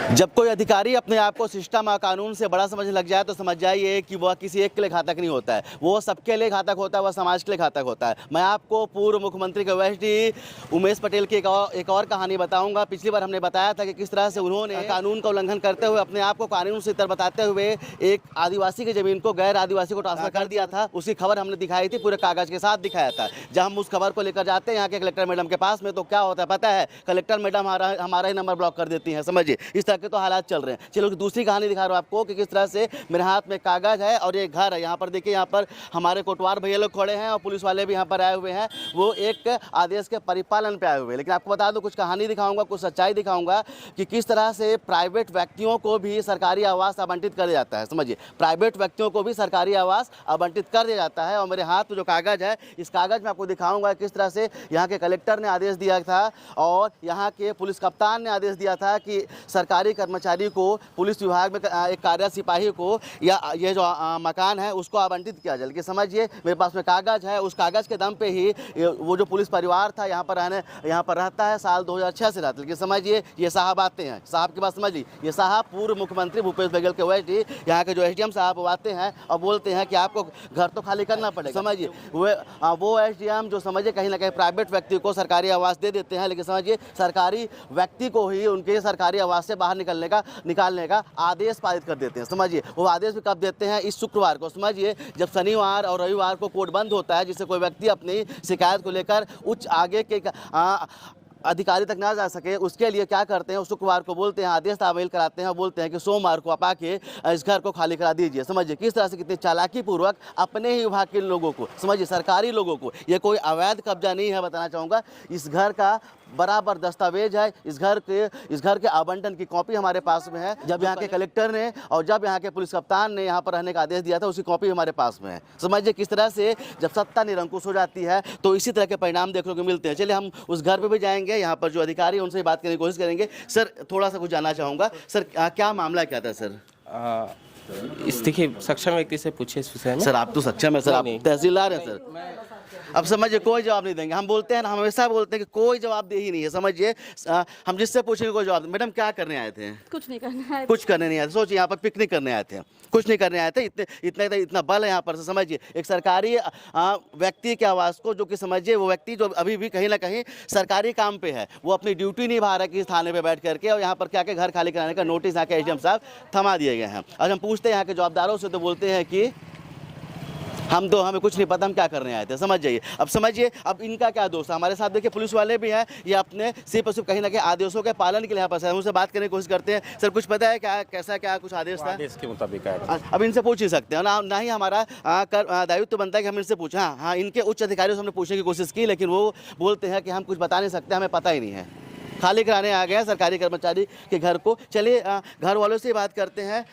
जब कोई अधिकारी अपने आप को सिस्टम और कानून से बड़ा समझने लग जाए तो समझ जाइए कि वह किसी एक के लिए घातक नहीं होता है, वो सबके लिए घातक होता है, वह समाज के लिए घातक होता है। मैं आपको पूर्व मुख्यमंत्री के OSD उमेश पटेल की एक और कहानी बताऊंगा। पिछली बार हमने बताया था कि किस तरह से उन्होंने कानून का उल्लंघन करते हुए अपने आप को कानून से इतर बताते हुए एक आदिवासी की जमीन को गैर आदिवासी को ट्रांसफर कर दिया था। उसकी खबर हमने दिखाई थी, पूरे कागज के साथ दिखाया था। जब हम उस खबर को लेकर जाते हैं यहाँ के कलेक्टर मैडम के पास में तो क्या होता है पता है, कलेक्टर मैडम हमारा ही नंबर ब्लॉक कर देती हैं। समझिए इस तरह के तो हालात चल रहे हैं। चलो दूसरी कहानी दिखा रहा हूँ आपको कि किस तरह से मेरे हाथ में कागज है और ये घर है। यहाँ पर देखिए, यहाँ पर हमारे कोटवार भैया लोग खड़े हैं और पुलिस वाले भी यहाँ पर आए हुए हैं, वो एक आदेश के परिपालन पे आए हुए हैं। लेकिन आपको बता दूं, कुछ कहानी दिखाऊंगा, कुछ सच्चाई दिखाऊंगा कि किस तरह से प्राइवेट व्यक्तियों को भी सरकारी आवास आवंटित कर दिया जाता है। समझिए, प्राइवेट व्यक्तियों को भी सरकारी आवास आवंटित कर दिया जाता है। और मेरे हाथ में जो कागज है, इस कागज में आपको दिखाऊंगा किस तरह से यहाँ के कलेक्टर ने आदेश दिया था और यहाँ के पुलिस कप्तान ने आदेश दिया था कि सरकारी कर्मचारी को, पुलिस विभाग में एक कार्यरत सिपाही को या ये जो मकान है उसको आवंटित किया जाए। कि समझिए मेरे पास में कागज है, उस कागज के दम पे ही वो जो पुलिस परिवार था यहाँ पर रहता है, साल 2006 से रहता है। लेकिन समझिए ये साहब आते हैं, साहब की बात समझिए, ये साहब पूर्व मुख्यमंत्री भूपेश बघेल के OSD यहाँ के जो SDM साहब आते हैं और बोलते हैं कि आपको घर तो खाली करना पड़ेगा। समझिए वो SDM जो समझिए कहीं ना कहीं प्राइवेट व्यक्ति को सरकारी आवास दे देते हैं, लेकिन समझिए सरकारी व्यक्ति को ही उनके सरकारी आवास से बाहर निकालने का आदेश पारित कर देते हैं। समझिए वो आदेश भी कब देते हैं, इस शुक्रवार को। समझिए जब शनिवार और रविवार को कोर्ट बंद होता है, जिससे कोई व्यक्ति अपनी शिकायत को लेकर उच्च आगे के अधिकारी तक ना जा सके, उसके लिए क्या करते हैं, शुक्रवार को बोलते हैं, आदेश तामील कराते हैं और बोलते हैं कि सोमवार को आप आके इस घर को खाली करा दीजिए। समझिए किस तरह से कितनी चालाकी पूर्वक अपने ही विभाग के लोगों को, समझिए सरकारी लोगों को, ये कोई अवैध कब्जा नहीं है, बताना चाहूँगा। इस घर का बराबर दस्तावेज है, इस घर के आवंटन की कॉपी हमारे पास में है। जब यहाँ के कलेक्टर ने और जब यहाँ के पुलिस कप्तान ने यहाँ पर रहने का आदेश दिया था, उसकी कॉपी हमारे पास में है। समझिए किस तरह से जब सत्ता निरंकुश हो जाती है तो इसी तरह के परिणाम देखने को मिलते हैं। चलिए हम उस घर पर भी जाएंगे, यहाँ पर जो अधिकारी है उनसे बात करने की कोशिश करेंगे। सर थोड़ा सा कुछ जानना चाहूँगा, सर क्या मामला क्या था सर? इस देखिए सक्षम व्यक्ति से पूछिए इस विषय में। सर आप तो सक्षम है सर, आप तहसीलदार हैं सर। अब समझिए कोई जवाब नहीं देंगे, हम बोलते हैं ना, हमेशा बोलते हैं कि कोई जवाब दे ही नहीं है। समझिए हम जिससे पूछेंगे कोई जवाब। मैडम क्या करने आए थे? कुछ नहीं करने आए थे। कुछ करने नहीं आए थे। सोचिए यहाँ पर पिकनिक करने आए थे, कुछ नहीं करने आए थे। इतना बल है यहाँ पर। समझिए एक सरकारी व्यक्ति के आवास को, जो कि समझिए वो व्यक्ति जो अभी भी कहीं ना कहीं सरकारी काम पे है, वो अपनी ड्यूटी निभा रहा है किसी थाने पे बैठ करके, और यहाँ पर क्या घर खाली कराने का नोटिस यहाँ के SDM साहब थमा दिए गए हैं। और हम पूछते हैं यहाँ के जवाबदारों से तो बोलते हैं कि हमें कुछ नहीं पता, हम क्या करने आए थे। समझ जाइए। अब समझिए अब इनका क्या दोष है। हमारे साथ देखिए पुलिस वाले भी हैं, ये अपने सिर्फ कहीं ना कहीं आदेशों के पालन के लिए यहाँ पर है। उनसे बात करने की कोशिश करते हैं। सर कुछ पता है क्या, कैसा क्या कुछ आदेश था? आदेश के मुताबिक है। अब इनसे पूछ ही सकते हैं ना ही हमारा दायित्व बनता है कि हम इनसे पूछें। हाँ इनके उच्च अधिकारियों से हमने पूछने की कोशिश की, लेकिन वो बोलते हैं कि हम कुछ बता नहीं सकते, हमें पता ही नहीं है। खाली कराने आ गए हैं सरकारी कर्मचारी के घर को। चलिए घर वालों से बात करते हैं।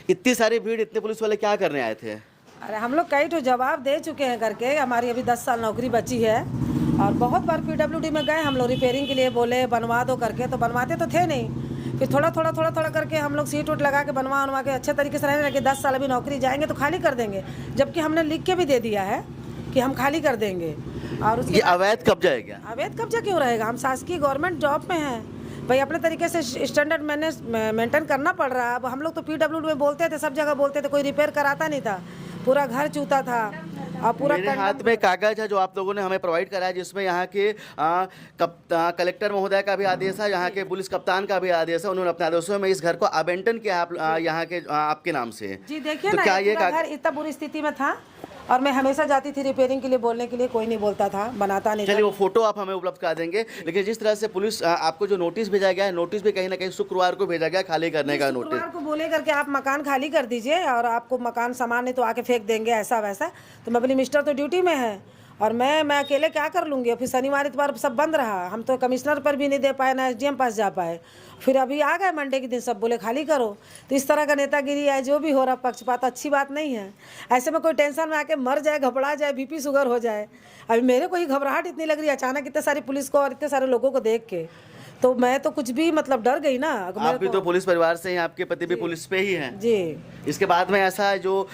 इतनी सारी भीड़, इतने पुलिस वाले क्या करने आए थे? अरे हम लोग कई तो जवाब दे चुके हैं करके, हमारी अभी 10 साल नौकरी बची है और बहुत बार PWD में गए हम लोग, रिपेयरिंग के लिए बोले बनवा दो करके, तो बनवाते तो थे नहीं। फिर थोड़ा थोड़ा करके हम लोग सीट उट लगा के बनवा के अच्छे तरीके से रहने लगे। 10 साल अभी नौकरी जाएंगे तो खाली कर देंगे, जबकि हमने लिख के भी दे दिया है कि हम खाली कर देंगे। और उसके अवैध कब्जा है क्या? अवैध कब्जा क्यों रहेगा? हम शासकीय गवर्नमेंट जॉब में हैं भाई, अपने तरीके से स्टैंडर्ड मेंटेन करना पड़ रहा है। अब हम लोग तो PWD में बोलते थे, सब जगह बोलते थे, कोई रिपेयर कराता नहीं था, पूरा घर चूता था। और पूरा मेरे हाथ में कागज है जो आप लोगों ने हमें प्रोवाइड कराया, जिसमें यहाँ के कलेक्टर महोदय का भी आदेश है, यहाँ के पुलिस कप्तान का भी आदेश है। उन्होंने अपने आदेशों में इस घर को आवंटन किया यहाँ के आपके नाम से। जी देखिए तो ना, क्या ये घर इतना बुरी स्थिति में था और मैं हमेशा जाती थी रिपेयरिंग के लिए, बोलने के लिए कोई नहीं बोलता था, बनाता नहीं। चलिए वो फोटो आप हमें उपलब्ध करा देंगे। लेकिन जिस तरह से पुलिस आपको जो नोटिस भेजा गया है, नोटिस भी कहीं ना कहीं शुक्रवार को भेजा गया खाली करने का नोटिस। शुक्रवार को बोले करके आप मकान खाली कर दीजिए और आपको मकान सामान नहीं तो आके फेंक देंगे, ऐसा वैसा। तो मैं बोली मिस्टर तो ड्यूटी में है और मैं अकेले क्या कर लूँगी। फिर शनिवार इतवार सब बंद रहा, हम तो कमिश्नर पर भी नहीं दे पाए, ना SDM पास जा पाए। फिर अभी आ गए मंडे के दिन, सब बोले खाली करो। तो इस तरह का नेतागिरी है, जो भी हो रहा पक्षपात अच्छी बात नहीं है। ऐसे में कोई टेंशन में आके मर जाए, घबरा जाए, BP शुगर हो जाए। अभी मेरे को ही घबराहट इतनी लग रही है अचानक इतने सारी पुलिस को और इतने सारे लोगों को देख के, तो मैं तो कुछ भी मतलब डर गई ना। आप भी तो पुलिस परिवार से हैं, आपके पति भी पुलिस पे ही हैं जी। इसके बाद में ऐसा जो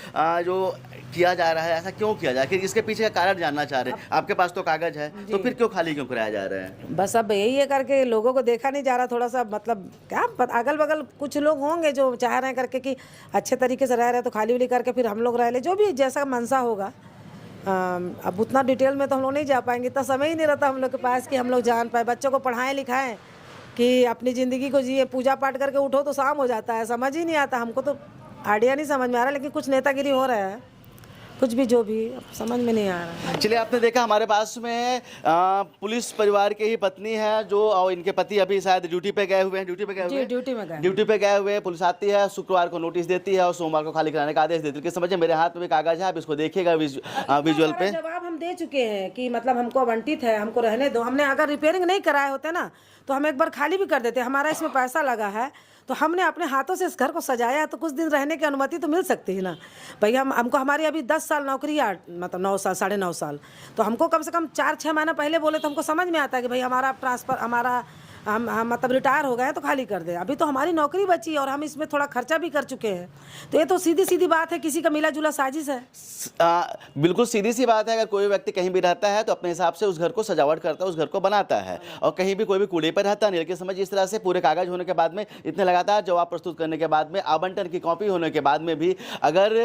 किया जा रहा है, ऐसा क्यों किया जा रहा है? इसके पीछे का कारण जानना चाह रहे हैं। आपके पास तो कागज है, तो फिर क्यों खाली क्यों कराया जा रहा है? बस अब यही है करके लोगों को देखा नहीं जा रहा, थोड़ा सा मतलब क्या अगल बगल कुछ लोग होंगे जो चाह रहे हैं करके कि अच्छे तरीके से रह रहे हैं तो खाली उली करके फिर हम लोग रह ले, जो भी जैसा मनसा होगा। अब उतना डिटेल में तो हम लोग नहीं जा पाएंगे, इतना समय ही नहीं रहता हम लोग के पास कि हम लोग जान पाए, बच्चों को पढ़ाएं लिखाएं कि अपनी ज़िंदगी को जिए। पूजा पाठ करके उठो तो शाम हो जाता है, समझ ही नहीं आता हमको, तो आइडिया नहीं समझ में आ रहा, लेकिन कुछ नेतागिरी हो रहा है, कुछ भी जो भी समझ में नहीं आ रहा है। चलिए, आपने देखा हमारे पास में पुलिस परिवार के ही पत्नी है जो, और इनके पति अभी शायद ड्यूटी पे गए हुए हैं। ड्यूटी पे गए हुए हैं, ड्यूटी पे गए हुए हैं। पुलिस आती है, शुक्रवार को नोटिस देती है और सोमवार को खाली कराने का आदेश देती है। कि समझिए, मेरे हाथ में भी कागज है, आप इसको देखिएगा विजुअल पे। जवाब हम दे चुके हैं कि मतलब हमको आवंटित है, हमको रहने दो। हमने अगर रिपेयरिंग नहीं कराए होते ना तो हम एक बार खाली भी कर देते। हमारा इसमें पैसा लगा है तो हमने अपने हाथों से इस घर को सजाया है, तो कुछ दिन रहने की अनुमति तो मिल सकती है ना भाई। हमको हमारी अभी 10 साल नौकरी है, मतलब 9 साल 9.5 साल, तो हमको कम से कम 4-6 महीना पहले बोले तो हमको समझ में आता है कि भाई हमारा ट्रांसफ़र, हमारा हम मतलब रिटायर हो गए तो खाली कर दे। अभी तो हमारी नौकरी बची है और हम इसमें थोड़ा खर्चा भी कर चुके हैं, तो ये तो सीधी सीधी बात है, किसी का मिला जुला साजिश है। बिल्कुल सीधी सी बात है। अगर कोई व्यक्ति कहीं भी रहता है तो अपने हिसाब से उस घर को सजावट करता है, उस घर को बनाता है, और कहीं भी कोई भी कूड़े पर रहता नहीं। लेकिन समझिए, इस तरह से पूरे कागज होने के बाद में, इतने लगातार जवाब प्रस्तुत करने के बाद में, आवंटन की कॉपी होने के बाद में भी अगर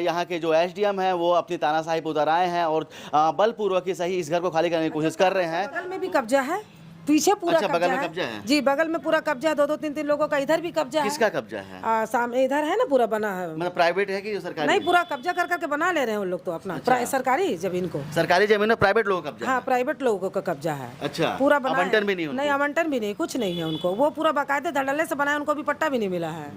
यहाँ के जो SDM हैं वो अपनी तानाशाही पर उतर आए हैं और बलपूर्वक ही सही इस घर को खाली करने की कोशिश कर रहे हैं। बगल में भी कब्जा है, पीछे पूरा अच्छा, कब्जा बगल में है। कब्जा है? जी, बगल में पूरा कब्जा है, 2-2 3-3 लोगों का। इधर भी कब्जा है। किसका कब्जा है? सामने इधर है ना, पूरा बना है। मतलब प्राइवेट है कि सरकारी? नहीं, पूरा कब्जा कर करके बना ले रहे हैं उन लोग तो अपना। सरकारी जमीन को, सरकारी जमीन में प्राइवेट लोगों का कब्जा? हाँ, प्राइवेट लोगों का कब्जा है। अच्छा, पूरा बना आवंटन भी नहीं? नहीं, आवंटन भी नहीं, कुछ नहीं है उनको। वो पूरा बाकायदे धड़ल्ले से बनाया, उनको भी पट्टा भी नहीं मिला है।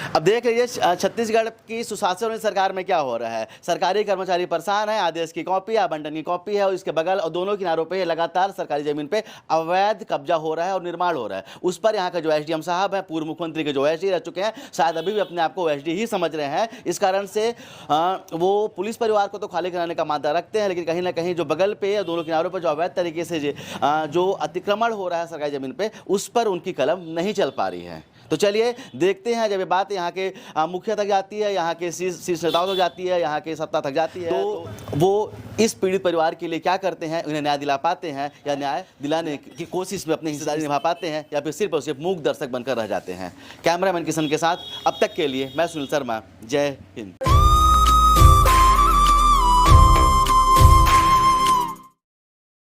अब देख लीजिए, छत्तीसगढ़ की सुशासन सरकार में क्या हो रहा है। सरकारी कर्मचारी परेशान है, आदेश की कॉपी, आवंटन की कॉपी है, और इसके बगल और दोनों किनारों पे लगातार सरकारी जमीन पे अवैध कब्जा हो रहा है और निर्माण हो रहा है। उस पर यहाँ का जो SDM साहब है, पूर्व मुख्यमंत्री के जो SD रह चुके हैं, शायद अभी भी अपने आप को SD ही समझ रहे हैं। इस कारण से वो पुलिस परिवार को तो खाली कराने का मादा रखते हैं, लेकिन कहीं ना कहीं जो बगल पे या दोनों किनारों पर जो अवैध तरीके से जो अतिक्रमण हो रहा है सरकारी जमीन पे, उस पर उनकी कलम नहीं चल पा रही है। तो चलिए देखते हैं, जब ये बात यहाँ के मुखिया तक जाती है, यहाँ के शीर्ष नेताओं तक जाती है, यहाँ के सत्ता तक जाती है, तो वो इस पीड़ित परिवार के लिए क्या करते हैं, उन्हें न्याय दिला पाते हैं या न्याय दिलाने की कोशिश में अपनी हिस्सेदारी निभा पाते हैं, या फिर सिर्फ और सिर्फ मूक दर्शक बनकर रह जाते हैं। कैमरामैन किशन के साथ अब तक के लिए मैं सुनील शर्मा, जय हिंद।